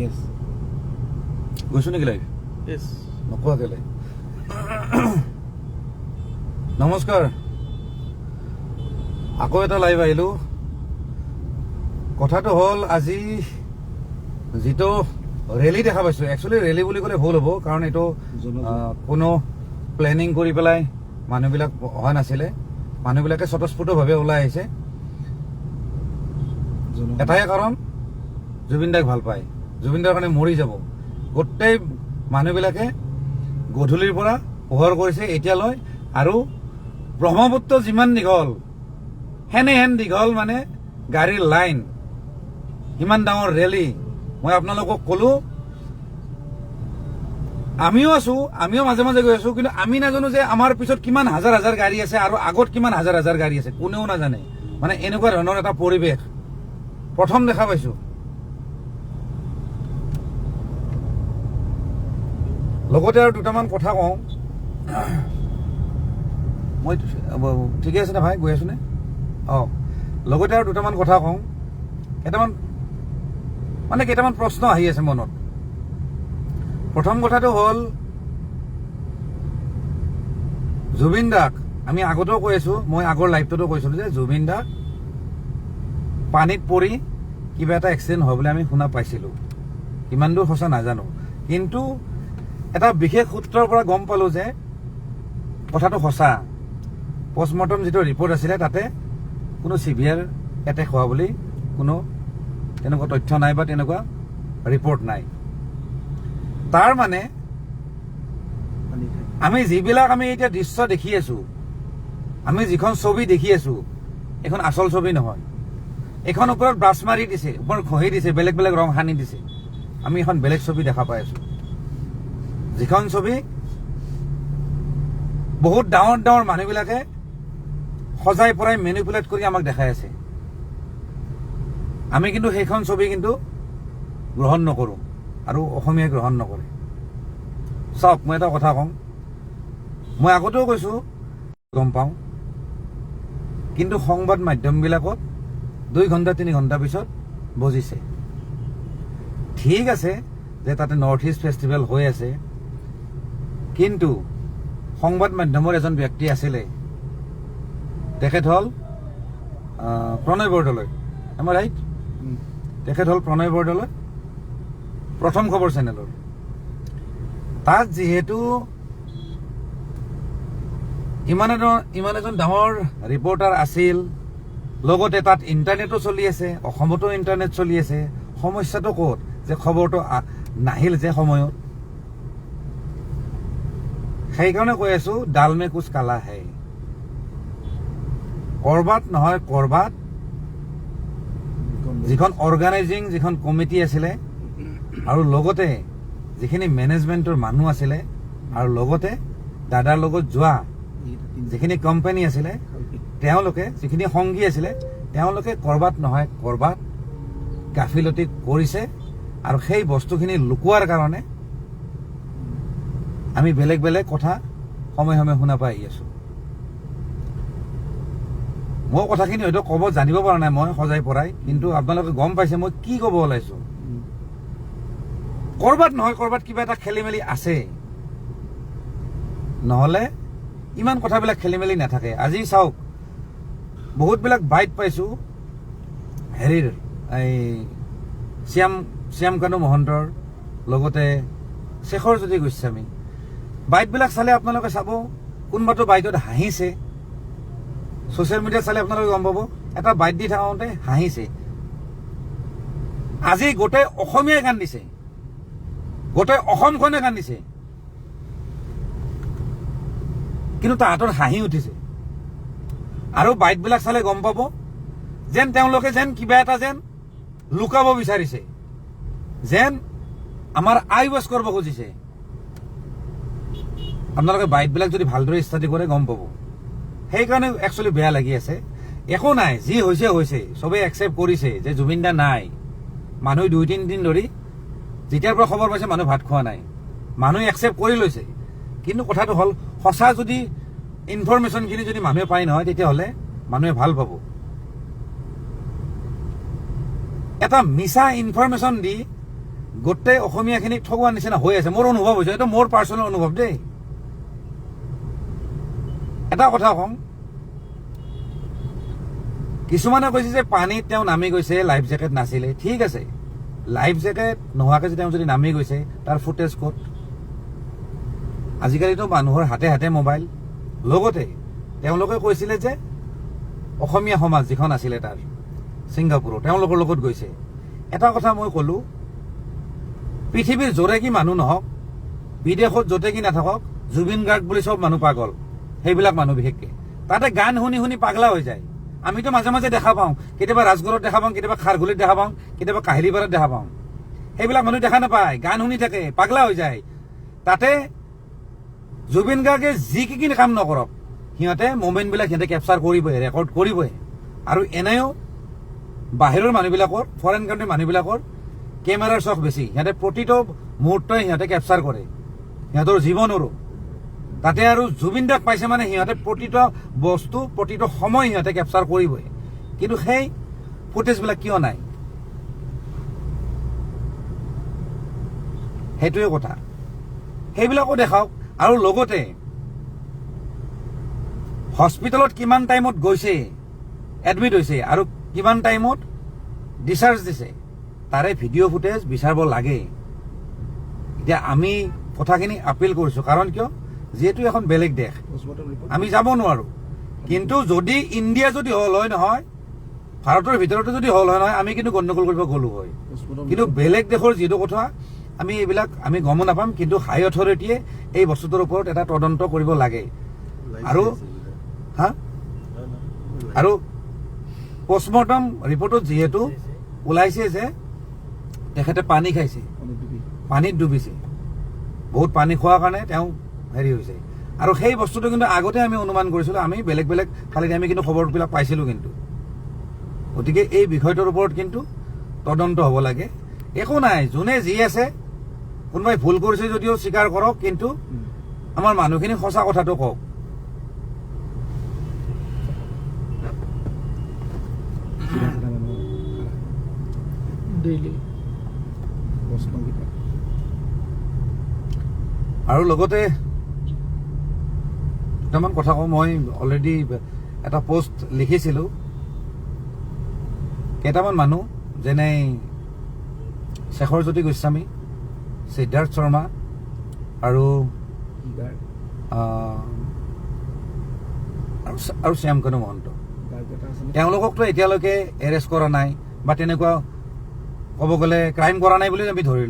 Yes. গৈছো নেকি live? Yes. নকোৱা কেলে? নমস্কাৰ, আকৌ এটা লাইভ আহিলো। কথাটো হ'ল আজি যিটো ৰেলী দেখা পাইছো, একচুৱেলি ৰেলী বুলি ক'লে ভুল হ'ব, কাৰণ এইটো কোনো প্লেনিং কৰি পেলাই মানুহবিলাক অহা নাছিলে। মানুহবিলাকে স্বতঃস্ফূৰ্তভাৱে ওলাই আহিছে। এটাই কাৰণ, জুবিন দাক ভাল পায়, জুবিন দাৰ কাৰণে মৰি যাব। গোটেই মানুহবিলাকে গধূলিৰ পৰা পোহৰ কৰিছে এতিয়ালৈ, আৰু ব্ৰহ্মপুত্ৰ যিমান দীঘল হেন দীঘল মানে গাড়ীৰ লাইন, ইমান ডাঙৰ ৰেলী। মই আপোনালোকক ক'লো, আমিও আছো, আমিও মাজে মাজে গৈ আছো, কিন্তু আমি নাজানো যে আমাৰ পিছত কিমান হাজাৰ হাজাৰ গাড়ী আছে আৰু আগত কিমান হাজাৰ হাজাৰ গাড়ী আছে, কোনেও নাজানে। মানে এনেকুৱা ধৰণৰ এটা পৰিৱেশ প্ৰথম দেখা পাইছো। লগতে আৰু দুটামান কথা কওঁ। মই ঠিকে আছে নে ভাই, গৈ আছো নে? লগতে আৰু দুটামান কথা কওঁ। কেইটামান প্ৰশ্ন আহি আছে মনত। প্ৰথম কথাটো হ'ল, জুবিন দাক আমি আগতেও কৈ আছো, মই আগৰ লাইভটোতো কৈছিলো যে জুবিন দাক পানীত পৰি কিবা এটা এক্সিডেণ্ট হয় বুলি আমি শুনা পাইছিলো। কিমান দূৰ সঁচা নাজানো, কিন্তু এটা বিশেষ সূত্ৰৰ পৰা গম পালো যে কথাটো সঁচা। পষ্টমৰ্টম যিটো ৰিপৰ্ট আছিলে তাতে কোনো চিভিয়াৰ এটেক হোৱা বুলি কোনো তেনেকুৱা তথ্য নাই বা তেনেকুৱা ৰিপৰ্ট নাই। তাৰ মানে আমি যিবিলাক আমি এতিয়া দৃশ্য দেখি আছো, আমি যিখন ছবি দেখি আছো, এখন আচল ছবি নহয়। এখন ওপৰত ব্ৰাছ মাৰি দিছে, ওপৰত ঘঁহি দিছে, বেলেগ বেলেগ ৰং সানি দিছে। আমি এখন বেলেগ ছবি দেখা পাই আছো, যিখন ছবি বহুত ডাঙৰ ডাঙৰ মানুহবিলাকে সজাই পৰাই মেনিপুলেট কৰি আমাক দেখাই আছে। আমি কিন্তু সেইখন ছবি কিন্তু গ্ৰহণ নকৰো, আৰু অসমীয়াই গ্ৰহণ নকৰে। চাওক, মই এটা কথা কওঁ, মই আগতেও কৈছো, গম পাওঁ, কিন্তু সংবাদ মাধ্যমবিলাকত 2 ঘণ্টা 3 ঘণ্টা পিছত বুজিছে। ঠিক আছে যে তাতে নৰ্থ ইষ্ট ফেষ্টিভেল হৈ আছে, কিন্তু সংবাদ মাধ্যমৰ এজন ব্যক্তি আছিলে, তেখেত হ'ল প্ৰণয় বৰদলৈ। আমাৰ ৰাইট, তেখেত হ'ল প্ৰণয় বৰদলৈ, প্ৰথম খবৰ চেনেলৰ। তাত যিহেতু ইমান এজন ডাঙৰ ৰিপৰ্টাৰ আছিল, লগতে তাত ইণ্টাৰনেটো চলি আছে, অসমতো ইণ্টাৰনেট চলি আছে। সমস্যাটো ক'ত, যে খবৰটো নাহিল যে সময়ত। সেইকাৰণে কৈ আছো, ডাল মে কুছ কালা হে। কৰবাত নহয় কৰবাত যিখন অৰ্গানাইজিং যিখন কমিটি আছিলে, আৰু লগতে যিখিনি মেনেজমেণ্টৰ মানুহ আছিলে, আৰু লগতে দাদাৰ লগত যোৱা যিখিনি কোম্পানী আছিলে, তেওঁলোকে যিখিনি সংগী আছিলে, তেওঁলোকে কৰবাত নহয় কৰবাত গাফিলতি কৰিছে। আৰু সেই বস্তুখিনি লুকুৱাৰ কাৰণে আমি বেলেগ বেলেগ কথা সময়ে সময়ে শুনা পাই আহি আছো। মই কথাখিনি হয়তো ক'ব জানিব পৰা নাই মই সজাই পৰাই, কিন্তু আপোনালোকে গম পাইছে মই কি ক'ব ওলাইছো। কৰবাত নহয় কৰবাত কিবা এটা খেলি মেলি আছে, নহলে ইমান কথাবিলাক খেলি মেলি নাথাকে। আজি চাওক, বহুতবিলাক বাইট পাইছো হেৰিৰ, এই শ্যামকানু মহন্তৰ, লগতে শেখৰজ্যোতি গোস্বামী। বাইটবিলাক চালে আপোনালোকে চাব, কোনোবাটো বাইটত হাঁহিছে। ছচিয়েল মিডিয়াত চালে আপোনালোকে গম পাব, এটা বাইট দি থাকোঁতে হাঁহিছে। আজি গোটেই অসমীয়াই কান্দিছে, গোটেই অসমখনে কান্দিছে, কিন্তু তাহাঁতৰ হাঁহি উঠিছে। আৰু বাইটবিলাক চালে গম পাব যেন তেওঁলোকে যেন কিবা এটা যেন লুকাব বিচাৰিছে, যেন আমাৰ আই ৱাছ কৰিব খুজিছে। আপোনালোকে বাইটবিলাক যদি ভালদৰে ষ্টাডি কৰে গম পাব। সেইকাৰণে একচুৱেলি বেয়া লাগি আছে। একো নাই, যি হৈছে হৈছে, চবেই একচেপ্ট কৰিছে যে জুবিন দা নাই। মানুহ 2-3 দিন ধৰি যেতিয়াৰ পৰা খবৰ পাইছে মানুহ ভাত খোৱা নাই, মানুহে একচেপ্ট কৰি লৈছে। কিন্তু কথাটো হ'ল, সঁচা যদি ইনফৰমেশ্যনখিনি যদি মানুহে পায় নহয়, তেতিয়াহ'লে মানুহে ভাল পাব। এটা মিছা ইনফৰমেশ্যন দি গোটেই অসমীয়াখিনিক ঠগোৱাৰ নিচিনা হৈ আছে। মোৰ অনুভৱ হৈছে, এইটো মোৰ পাৰ্চনেল অনুভৱ দেই। এটা কথা কওঁ, কিছুমানে কৈছে যে পানীত তেওঁ নামি গৈছে, লাইফ জেকেট নাছিলে। ঠিক আছে, লাইফ জেকেট নোহোৱাকৈ তেওঁ যদি নামি গৈছে, তাৰ ফুটেজ ক'ত? আজিকালিতো মানুহৰ হাতে হাতে মোবাইল। লগতে তেওঁলোকে কৈছিলে যে অসমীয়া সমাজ যিখন আছিলে তাৰ ছিংগাপুৰত, তেওঁলোকৰ লগত গৈছে। এটা কথা মই ক'লো, পৃথিৱীৰ য'ৰে কি মানুহ নহওক, বিদেশত য'তে কি নাথাকক, জুবিন গাৰ্গ বুলি চব মানুহ পাগল। সেইবিলাক মানুহ বিশেষকে তাতে গান শুনি শুনি পাগলা হৈ যায়। আমিতো মাজে মাজে দেখা পাওঁ, কেতিয়াবা ৰাজগড়ত দেখা পাওঁ, কেতিয়াবা খাৰঘুলিত দেখা পাওঁ, কেতিয়াবা কাহিলীপাৰাত দেখা পাওঁ। সেইবিলাক মানুহ দেখা নাপায়, গান শুনি থাকে, পাগলা হৈ যায়। তাতে জুবিন গাৰ্গে যি কি কাম নকৰক, সিহঁতে মুভমেণ্টবিলাক সিহঁতে কেপচাৰ কৰিবই, ৰেকৰ্ড কৰিবই। আৰু এনেও বাহিৰৰ মানুহবিলাকৰ, ফৰেইন কাণ্ট্ৰিৰ মানুহবিলাকৰ কেমেৰাৰ চখ বেছি। সিহঁতে প্ৰতিটো মুহূৰ্তই সিহঁতে কেপচাৰ কৰে, সিহঁতৰ জীৱনৰো। তাতে আৰু জুবিন দাক পাইছে মানে সিহঁতে প্ৰতিটো বস্তু, প্ৰতিটো সময় সিহঁতে কেপচাৰ কৰিবই। কিন্তু সেই ফুটেজবিলাক কিয় নাই? সেইটোৱে কথা। সেইবিলাকো দেখাওক। আৰু লগতে হস্পিটেলত কিমান টাইমত গৈছে, এডমিট হৈছে, আৰু কিমান টাইমত ডিচাৰ্জ দিছে, তাৰে ভিডিঅ' ফুটেজ বিচাৰিব লাগে। এতিয়া আমি কথাখিনি আপিল কৰিছোঁ, কাৰণ কিয়? যিহেতু এখন বেলেগ দেশ, আমি যাব নোৱাৰোঁ। কিন্তু যদি ইণ্ডিয়া যদি হ'ল হয় নহয়, ভাৰতৰ ভিতৰতে যদি হ'ল হয় নহয়, আমি কিন্তু গণ্ডগোল কৰিব গ'লো হয়। কিন্তু বেলেগ দেশৰ যিটো কথা, আমি এইবিলাক আমি গম নাপাম। কিন্তু হাই অথৰিটিয়ে এই বস্তুটোৰ ওপৰত এটা তদন্ত কৰিব লাগে। আৰু পষ্টমৰ্টম ৰিপৰ্টত যিহেতু ওলাইছে যে তেখেতে পানী খাইছে, পানীত ডুবিছে, বহুত পানী খোৱাৰ কাৰণে তেওঁ হেৰি হৈছে। আৰু সেই বস্তুটো কিন্তু আগতে আমি অনুমান কৰিছিলোঁ, আমি বেলেগ বেলেগ ফালেদি আমি কিন্তু খবৰবিলাক পাইছিলোঁ। কিন্তু গতিকে এই বিষয়টোৰ ওপৰত কিন্তু তদন্ত হ'ব লাগে। একো নাই, যোনে যি আছে, কোনোবাই ভুল কৰিছে যদিও স্বীকাৰ কৰক, কিন্তু আমাৰ মানুহখিনি সঁচা কথাটো কওক। আৰু লগতে দুটামান কথা কওঁ। মই অলৰেডি এটা পোষ্ট লিখিছিলোঁ। কেইটামান মানুহ, যেনে শেখৰজ্যোতি গোস্বামী, সিদ্ধাৰ্থ শৰ্মা আৰু শ্যামকানু মহন্ত, তেওঁলোককতো এতিয়ালৈকে এৰেষ্ট কৰা নাই, বা তেনেকুৱা ক'ব গ'লে ক্ৰাইম কৰা নাই বুলি আমি ধৰি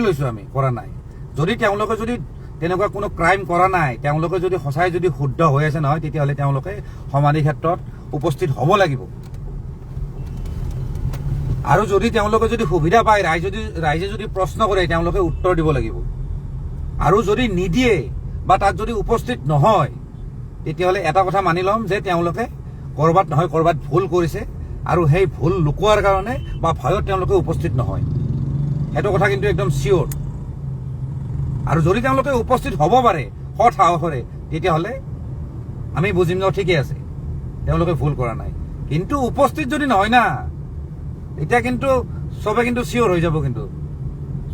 লৈছোঁ। আমি কৰা নাই। যদি তেওঁলোকে যদি তেনেকুৱা কোনো ক্ৰাইম কৰা নাই, তেওঁলোকে যদি সঁচাই যদি শুদ্ধ হৈ আছে নহয়, তেতিয়াহ'লে তেওঁলোকে সমাধি ক্ষেত্ৰত উপস্থিত হ'ব লাগিব। আৰু যদি তেওঁলোকে যদি সুবিধা পায়, ৰাইজে যদি প্ৰশ্ন কৰে, তেওঁলোকে উত্তৰ দিব লাগিব। আৰু যদি নিদিয়ে বা তাত যদি উপস্থিত নহয়, তেতিয়াহ'লে এটা কথা মানি ল'ম যে তেওঁলোকে ক'ৰবাত নহয় ক'ৰবাত ভুল কৰিছে, আৰু সেই ভুল লুকুৱাৰ কাৰণে বা ভয়ত তেওঁলোকে উপস্থিত নহয়। সেইটো কথা কিন্তু একদম চিয়'ৰ। আৰু যদি তেওঁলোকে উপস্থিত হ'ব পাৰে সৎ সাহসৰে, তেতিয়াহ'লে আমি বুজিম ন ঠিকেই আছে, তেওঁলোকে ভুল কৰা নাই। কিন্তু উপস্থিত যদি নহয় না, এতিয়া কিন্তু চবে কিন্তু চিয়'ৰ হৈ যাব। কিন্তু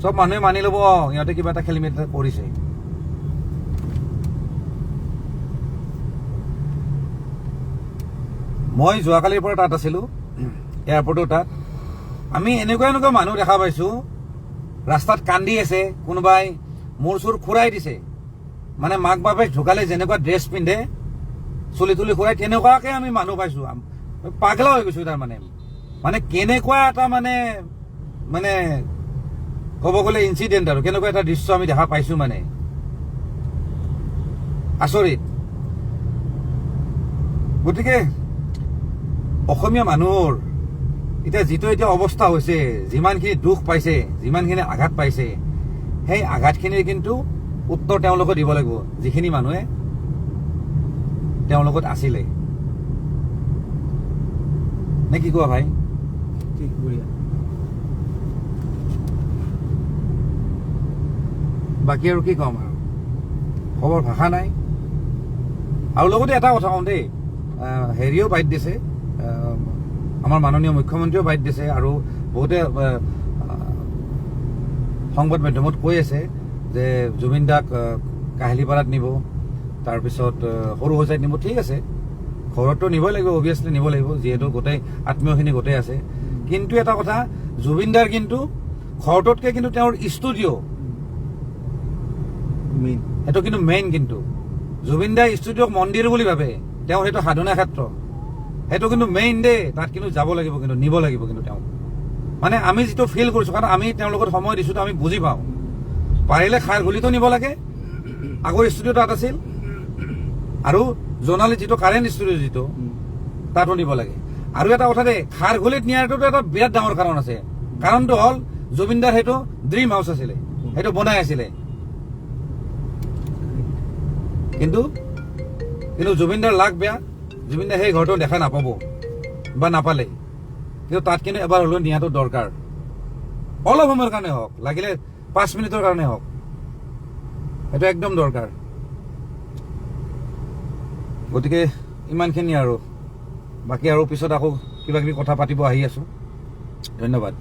চব মানুহে মানি ল'ব, সিহঁতে কিবা এটা খেলি মেলি কৰিছে। মই যোৱাকালিৰ পৰা তাত আছিলোঁ, এয়াৰপৰ্টৰ তাত। আমি এনেকুৱা মানুহ দেখা পাইছোঁ, ৰাস্তাত কান্দি আছে, কোনোবাই মূৰ চুৰ খুৰাই দিছে। মানে মাক বাপেক ঢুকালে যেনেকুৱা ড্ৰেছ পিন্ধে, চুলি তুলি খুৰাই, তেনেকুৱাকে আমি মানুহ পাইছোঁ। পাগলা হৈ গৈছোঁ তাৰমানে। মানে কেনেকুৱা এটা মানে ক'ব গ'লে ইনচিডেণ্ট, আৰু কেনেকুৱা এটা দৃশ্য আমি দেখা পাইছোঁ, মানে আচৰিত। গতিকে অসমীয়া মানুহৰ এতিয়া অৱস্থা হৈছে, যিমানখিনি দুখ পাইছে, যিমানখিনি আঘাত পাইছে, সেই আঘাতখিনিৰ কিন্তু উত্তৰ তেওঁলোকে দিব লাগিব, যিখিনি মানুহে তেওঁলোকত আছিলে। নে কি কোৱা ভাই? ঠিক বঢ়িয়া। বাকী আৰু কি ক'ম, আৰু খবৰ ভাষা নাই। আৰু লগতে এটা কথা কওঁ দেই, হেৰিও বাইট দিছে, আমাৰ মাননীয় মুখ্যমন্ত্ৰীও বাইট দিছে, আৰু বহুতে সংবাদ মাধ্যমত কৈ আছে যে জুবিন দাক কাহিলীপাৰাত নিব, তাৰপিছত সৰু সজাইত নিব। ঠিক আছে, ঘৰততো নিবই লাগিব, অভিয়াছলি নিব লাগিব, যিহেতু গোটেই আত্মীয়খিনি গোটেই আছে। কিন্তু এটা কথা, জুবিন দাৰ কিন্তু ঘৰটোতকৈ কিন্তু তেওঁৰ ষ্টুডিঅ' সেইটো কিন্তু মেইন। কিন্তু জুবিন দাই ষ্টুডিঅ'ক মন্দিৰ বুলি ভাবে, তেওঁ সেইটো সাধনা ক্ষেত্ৰ, সেইটো কিন্তু মেইন দেই। তাত কিন্তু যাব লাগিব, কিন্তু নিব লাগিব কিন্তু তেওঁ। মানে আমি যিটো ফিল কৰিছোঁ, কাৰণ আমি তেওঁৰ লগত সময় দিছোঁ, আমি বুজি পাওঁ। পাৰিলে খাৰঘুলিতো নিব লাগে, আগৰ ষ্টুডিঅ' তাত আছিল, আৰু জোনালী যিটো কাৰেণ্ট ষ্টুডিঅ' যিটো তাতো নিব লাগে। আৰু এটা কথা দেই, খাৰঘুলিত নিয়াৰটোতো এটা বিৰাট ডাঙৰ কাৰণ আছে। কাৰণটো হ'ল জুবিন দাৰ সেইটো ড্ৰিম হাউচ আছিলে, সেইটো বনাই আছিলে। কিন্তু জুবিন দাৰ লাক বেয়া, জুবিন দাই সেই ঘৰটো দেখা নাপাব বা নাপালে। কিন্তু তাত কিন্তু এবাৰ হ'লেও নিয়াটো দৰকাৰ, অলপ সময়ৰ কাৰণে হওক, লাগিলে 5 মিনিটৰ কাৰণে হওক, সেইটো একদম দৰকাৰ। গতিকে ইমানখিনি আৰু, বাকী আৰু পিছত আকৌ কিবা কিবি কথা পাতিব আহি আছো। ধন্যবাদ।